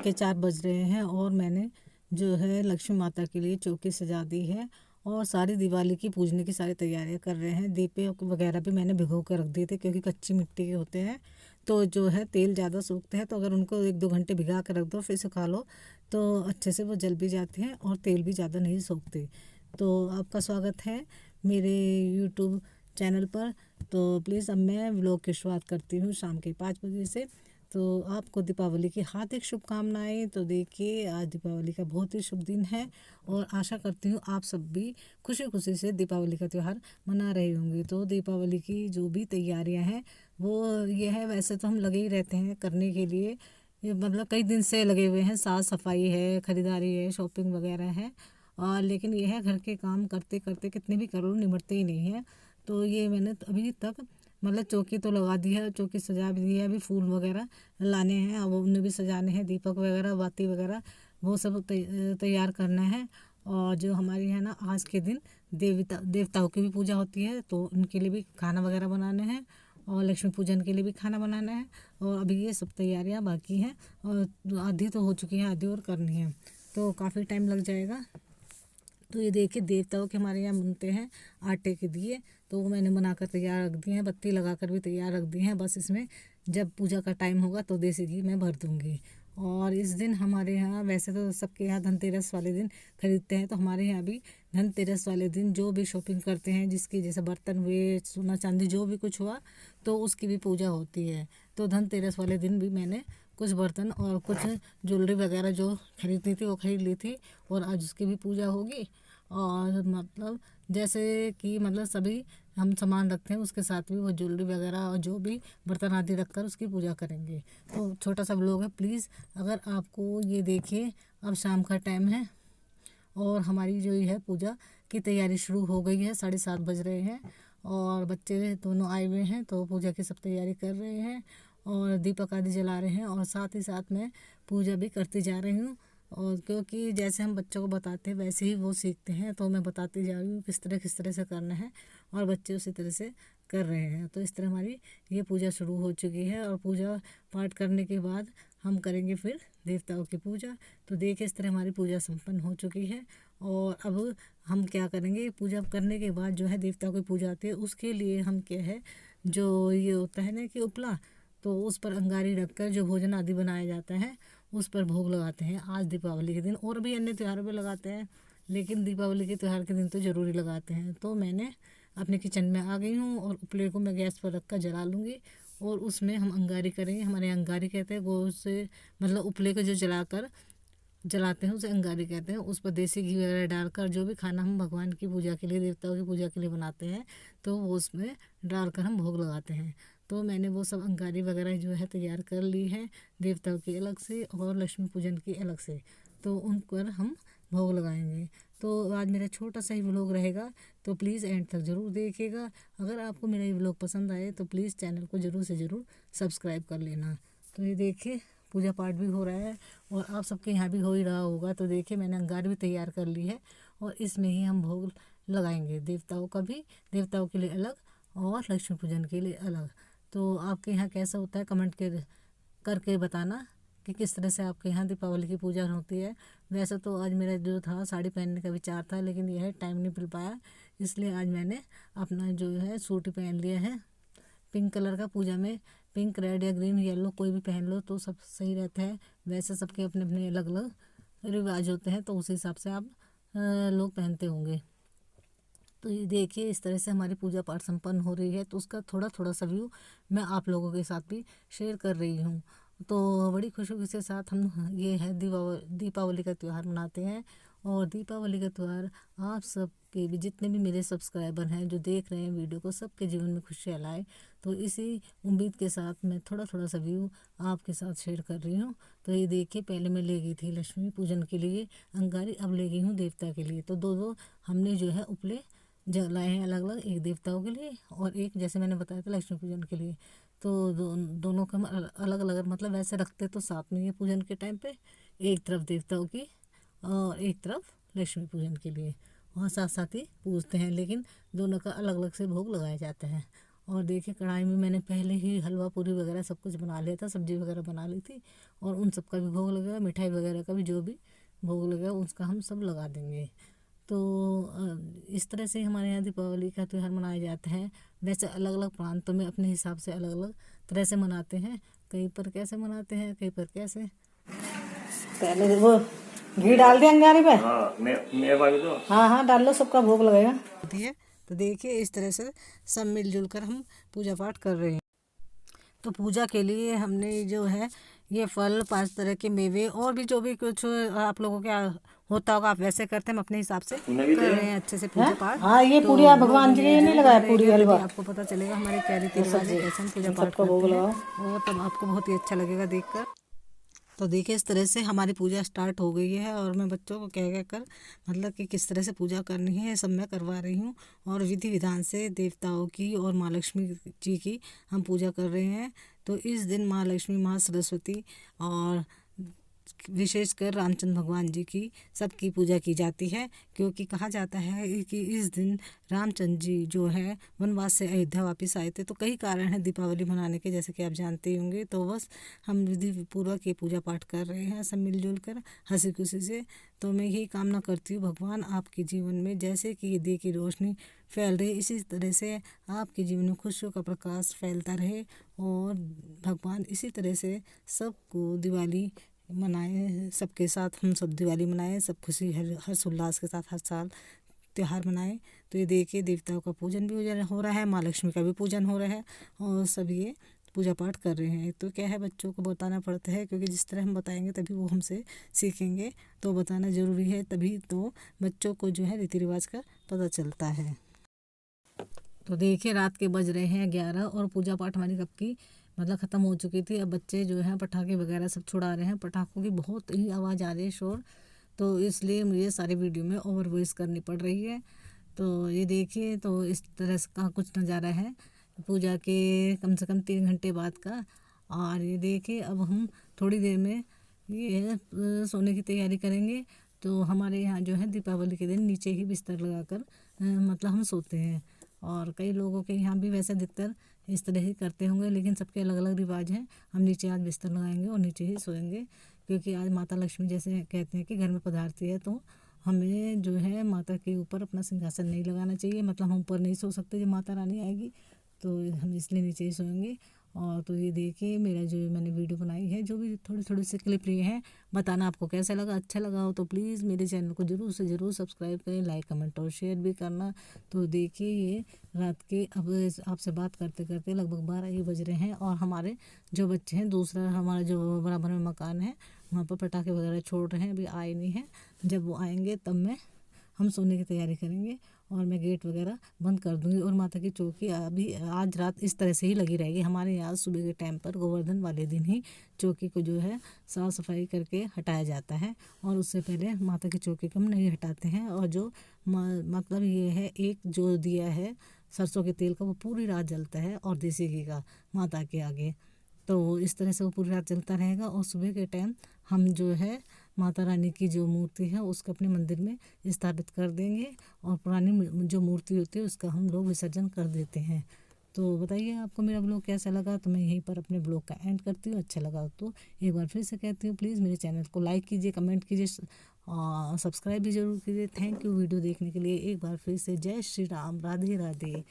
के 4 बज रहे हैं और मैंने जो है लक्ष्मी माता के लिए चौकी सजा दी है और सारी दिवाली की पूजने की सारी तैयारियां कर रहे हैं। दीपे वगैरह भी मैंने भिगो कर रख दिए थे क्योंकि कच्ची मिट्टी के होते हैं तो जो है तेल ज़्यादा सूखते हैं, तो अगर उनको 1-2 घंटे भिगा कर रख दो फिर सुखा लो तो अच्छे से वो जल भी जाते हैं और तेल भी ज़्यादा नहीं सूखते। तो आपका स्वागत है मेरे यूट्यूब चैनल पर। तो प्लीज़ अब मैं व्लॉग की शुरुआत करती हूँ शाम के 5 बजे से। तो आपको दीपावली की हार्दिक शुभकामनाएं। तो देखिए आज दीपावली का बहुत ही शुभ दिन है और आशा करती हूँ आप सब भी खुशी खुशी से दीपावली का त्यौहार मना रहे होंगे। तो दीपावली की जो भी तैयारियां हैं वो ये है, वैसे तो हम लगे ही रहते हैं करने के लिए, ये मतलब कई दिन से लगे हुए हैं, साफ़ सफाई है, ख़रीदारी है, शॉपिंग वगैरह है। और लेकिन ये है घर के काम करते करते कितने भी करो निमटते ही नहीं है। तो ये मैंने अभी तक मतलब चौकी तो लगा दी है, चौकी सजा भी दी है, अभी फूल वगैरह लाने हैं, अब उन्हें भी सजाने हैं, दीपक वगैरह बाती वगैरह वो सब तैयार करना है। और जो हमारे यहाँ ना आज के दिन देवताओं की भी पूजा होती है तो उनके लिए भी खाना वगैरह बनाने हैं और लक्ष्मी पूजन के लिए भी खाना बनाना है। और अभी ये सब तैयारियां बाकी हैं और आधी तो हो चुकी हैं, आधी और करनी है तो काफ़ी टाइम लग जाएगा। तो ये देखिए देवताओं के हमारे यहाँ बनते हैं आटे के दिए, तो वो मैंने बनाकर तैयार रख दिए हैं, बत्ती लगाकर भी तैयार रख दी हैं। बस इसमें जब पूजा का टाइम होगा तो देसी घी मैं भर दूँगी। और इस दिन हमारे यहाँ वैसे तो सबके यहाँ धनतेरस वाले दिन खरीदते हैं, तो हमारे यहाँ भी धनतेरस वाले दिन जो भी शॉपिंग करते हैं, जिसकी जैसे बर्तन हुए, सोना चांदी जो भी कुछ हुआ तो उसकी भी पूजा होती है। तो धनतेरस वाले दिन भी मैंने कुछ बर्तन और कुछ ज्वेलरी वगैरह जो खरीदनी थी वो खरीद ली थी और आज उसकी भी पूजा होगी। और मतलब जैसे कि मतलब सभी हम सामान रखते हैं उसके साथ भी वो ज्वेलरी वगैरह और जो भी बर्तन आदि रखकर उसकी पूजा करेंगे। तो छोटा सा व्लॉग है, प्लीज़ अगर आपको ये देखिए अब शाम का टाइम है और हमारी जो है पूजा की तैयारी शुरू हो गई है, 7:30 बज रहे हैं और बच्चे दोनों आए हुए हैं तो पूजा की सब तैयारी कर रहे हैं और दीपक आदि जला रहे हैं और साथ ही साथ मैं पूजा भी करती जा रही हूँ। और क्योंकि जैसे हम बच्चों को बताते हैं वैसे ही वो सीखते हैं, तो मैं बताती जा रही हूँ किस तरह से करना है और बच्चे उसी तरह से कर रहे हैं। तो इस तरह हमारी ये पूजा शुरू हो चुकी है और पूजा पाठ करने के बाद हम करेंगे फिर देवताओं की पूजा। तो देखिए इस तरह हमारी पूजा संपन्न हो चुकी है और अब हम क्या करेंगे, पूजा करने के बाद जो है देवताओं की पूजा आती है उसके लिए हम क्या है जो ये होता है ना कि उपला, तो उस पर अंगारी रखकर जो भोजन आदि बनाया जाता है उस पर भोग लगाते हैं आज दीपावली के दिन। और भी अन्य त्योहारों पे लगाते हैं लेकिन दीपावली के त्यौहार के दिन तो ज़रूरी लगाते हैं। तो मैंने अपने किचन में आ गई हूँ और उपले को मैं गैस पर रख कर जला लूँगी और उसमें हम अंगारी करेंगे। हमारे यहाँ अंगारी कहते हैं, वो से मतलब उपले को जो जलाते हैं उसे अंगारी कहते हैं। उस पर देसी घी वगैरह डालकर जो भी खाना हम भगवान की पूजा के लिए, देवताओं की पूजा के लिए बनाते हैं तो वो उसमें डालकर हम भोग लगाते हैं। तो मैंने वो सब अंगारी वगैरह जो है तैयार कर ली है, देवताओं की अलग से और लक्ष्मी पूजन की अलग से, तो उन पर हम भोग लगाएंगे। तो आज मेरा छोटा सा ही व्लॉग रहेगा तो प्लीज़ एंड तक ज़रूर देखिएगा। अगर आपको मेरा ये व्लॉग पसंद आए तो प्लीज़ चैनल को ज़रूर से ज़रूर सब्सक्राइब कर लेना। तो ये देखिए पूजा पाठ भी हो रहा है और आप सबके यहाँ भी हो ही रहा होगा। तो देखिए मैंने अंगार भी तैयार कर ली है और इसमें ही हम भोग लगाएंगे, देवताओं का भी, देवताओं के लिए अलग और लक्ष्मी पूजन के लिए अलग। तो आपके यहाँ कैसा होता है कमेंट करके बताना कि किस तरह से आपके यहाँ दीपावली की पूजा होती है। वैसे तो आज मेरा जो था साड़ी पहनने का विचार था लेकिन यह है टाइम नहीं मिल पाया, इसलिए आज मैंने अपना जो है सूट ही पहन लिया है पिंक कलर का। पूजा में पिंक, रेड या ग्रीन, येलो कोई भी पहन लो तो सब सही रहता है। वैसे सबके अपने अपने अलग अलग रिवाज होते हैं तो उस हिसाब से आप लोग पहनते होंगे। तो ये देखिए इस तरह से हमारी पूजा पाठ संपन्न हो रही है तो उसका थोड़ा थोड़ा सा व्यू मैं आप लोगों के साथ भी शेयर कर रही हूँ। तो बड़ी खुशी के साथ हम ये है दीपावली का त्यौहार मनाते हैं। और दीपावली का त्यौहार आप सब के भी, जितने भी मेरे सब्सक्राइबर हैं जो देख रहे हैं वीडियो को, सबके जीवन में खुशियाँ लाए। तो इसी उम्मीद के साथ मैं थोड़ा थोड़ा सा व्यू आपके साथ शेयर कर रही हूँ। तो ये देखिए पहले मैं ले गई थी लक्ष्मी पूजन के लिए अंगारी, अब ले गई हूँ देवता के लिए। तो दो दो हमने जो है उपले जलाए हैं अलग अलग, एक देवताओं के लिए और एक जैसे मैंने बताया था लक्ष्मी पूजन के लिए। तो दोनों का हम अलग अलग मतलब वैसे रखते तो साथ में ही है पूजन के टाइम पे, एक तरफ देवताओं की और एक तरफ लक्ष्मी पूजन के लिए, वहाँ साथ साथ ही पूजते हैं लेकिन दोनों का अलग अलग से भोग लगाए जाते हैं। और देखिए कढ़ाई में मैंने पहले ही हलवा पूरी वगैरह सब कुछ बना लिया था, सब्जी वगैरह बना ली थी, और उन सब का भी भोग लगेगा, मिठाई वगैरह का भी जो भी भोग लगेगा उसका हम सब लगा देंगे। तो इस तरह से हमारे यहाँ दीपावली का त्यौहार मनाया जाता है। वैसे अलग अलग प्रांतों में अपने हिसाब से अलग अलग तरह से मनाते हैं, कहीं पर कैसे मनाते हैं, कहीं पर कैसे। पहले वो घी डाल दें अंगारी पे। हाँ मैं भाभी तो हाँ हाँ डाल लो, सबका भोग लगेगा। होती है तो देखिए इस तरह से सब मिलजुल कर हम पूजा पाठ कर रहे हैं। तो पूजा के लिए हमने जो है ये फल, 5 तरह के मेवे और भी जो भी कुछ आप लोगों के होता होगा आप वैसे करते हैं, हम अपने हिसाब से कर रहे हैं अच्छे से पूजा पाठ। हाँ ये पूरी आप भगवान जी के नहीं लगाया पूरी हलवा, आपको पता चलेगा हमारे क्या रीति रिवाज है, कैसे हम पूजा पाठ करते हैं, और तब आपको बहुत ही अच्छा लगेगा देखकर। तो देखिए इस तरह से हमारी पूजा स्टार्ट हो गई है, और मैं बच्चों को कह कर मतलब कि किस तरह से पूजा करनी है सब मैं करवा रही हूँ, और विधि विधान से देवताओं की और माँ लक्ष्मी जी की हम पूजा कर रहे हैं। तो इस दिन माँ लक्ष्मी, माँ सरस्वती और विशेषकर रामचंद्र भगवान जी की सबकी पूजा की जाती है, क्योंकि कहा जाता है कि इस दिन रामचंद्र जी जो है वनवास से अयोध्या वापस आए थे। तो कई कारण हैं दीपावली मनाने के, जैसे कि आप जानते ही होंगे। तो बस हम विधि पूर्वक ये पूजा पाठ कर रहे हैं सब मिलजुल कर हंसी खुशी से। तो मैं यही कामना करती हूँ भगवान आपके जीवन में जैसे कि ये दिए की रोशनी फैल रही, इसी तरह से आपके जीवन में खुशियों का प्रकाश फैलता रहे, और भगवान इसी तरह से सबको दिवाली मनाएं, सबके साथ हम सब दिवाली मनाएं, सब खुशी हर्ष उल्लास के साथ हर साल त्यौहार मनाएं। तो ये देखिए देवताओं का पूजन भी हो रहा है, माँ लक्ष्मी का भी पूजन हो रहा है, और सब ये पूजा पाठ कर रहे हैं। तो क्या है बच्चों को बताना पड़ता है, क्योंकि जिस तरह हम बताएंगे तभी वो हमसे सीखेंगे, तो बताना ज़रूरी है, तभी तो बच्चों को जो है रीति रिवाज का पता चलता है। तो देखिए रात के बज रहे हैं 11, और पूजा पाठ हमारी कब की मतलब ख़त्म हो चुकी थी। अब बच्चे जो हैं पटाखे वगैरह सब छुड़ा रहे हैं, पटाखों की बहुत ही आवाज़ आ रही है, शोर, तो इसलिए मुझे सारे वीडियो में ओवर वॉइस करनी पड़ रही है। तो ये देखिए तो इस तरह का कुछ नज़ारा है पूजा के कम से कम 3 घंटे बाद का। और ये देखिए अब हम थोड़ी देर में ये सोने की तैयारी करेंगे। तो हमारे यहाँ जो है दीपावली के दिन नीचे ही बिस्तर लगाकर मतलब हम सोते हैं, और कई लोगों के यहाँ भी वैसे अधिकतर इस तरह ही करते होंगे, लेकिन सबके अलग अलग रिवाज हैं। हम नीचे आज बिस्तर लगाएंगे और नीचे ही सोएंगे, क्योंकि आज माता लक्ष्मी जैसे कहते हैं कि घर में पधारती है, तो हमें जो है माता के ऊपर अपना सिंहासन नहीं लगाना चाहिए, मतलब हम ऊपर नहीं सो सकते जब माता रानी आएगी, तो हम इसलिए नीचे ही सोएंगे। और तो ये देखिए मेरा जो मैंने वीडियो बनाई है, जो भी थोड़ी थोड़ी से क्लिप लिए हैं, बताना आपको कैसा लगा। अच्छा लगा हो तो प्लीज़ मेरे चैनल को ज़रूर से ज़रूर सब्सक्राइब करें, लाइक कमेंट और शेयर भी करना। तो देखिए ये रात के अब आपसे बात करते करते लगभग 12 ही बज रहे हैं, और हमारे जो बच्चे हैं दूसरा हमारा जो बराबर में मकान है वहाँ पर पटाखे वगैरह छोड़ रहे हैं, अभी आए नहीं हैं। जब वो आएंगे तब हम सोने की तैयारी करेंगे, और मैं गेट वगैरह बंद कर दूंगी। और माता की चौकी अभी आज रात इस तरह से ही लगी रहेगी। हमारे यहाँ सुबह के टाइम पर गोवर्धन वाले दिन ही चौकी को जो है साफ़ सफाई करके हटाया जाता है, और उससे पहले माता की चौकी को हम नहीं हटाते हैं। और जो मतलब ये है एक जो दिया है सरसों के तेल का वो पूरी रात जलता है, और देसी घी का माता के आगे। तो इस तरह से वो पूरी रात चलता रहेगा, और सुबह के टाइम हम जो है माता रानी की जो मूर्ति है उसको अपने मंदिर में स्थापित कर देंगे, और पुरानी जो मूर्ति होती है उसका हम लोग विसर्जन कर देते हैं। तो बताइए आपको मेरा ब्लॉग कैसा लगा। तो मैं यहीं पर अपने ब्लॉग का एंड करती हूँ। अच्छा लगा तो एक बार फिर से कहती हूँ प्लीज़ मेरे चैनल को लाइक कीजिए, कमेंट कीजिए, और सब्सक्राइब भी ज़रूर कीजिए। थैंक यू वीडियो देखने के लिए। एक बार फिर से जय श्री राम, राधे राधे।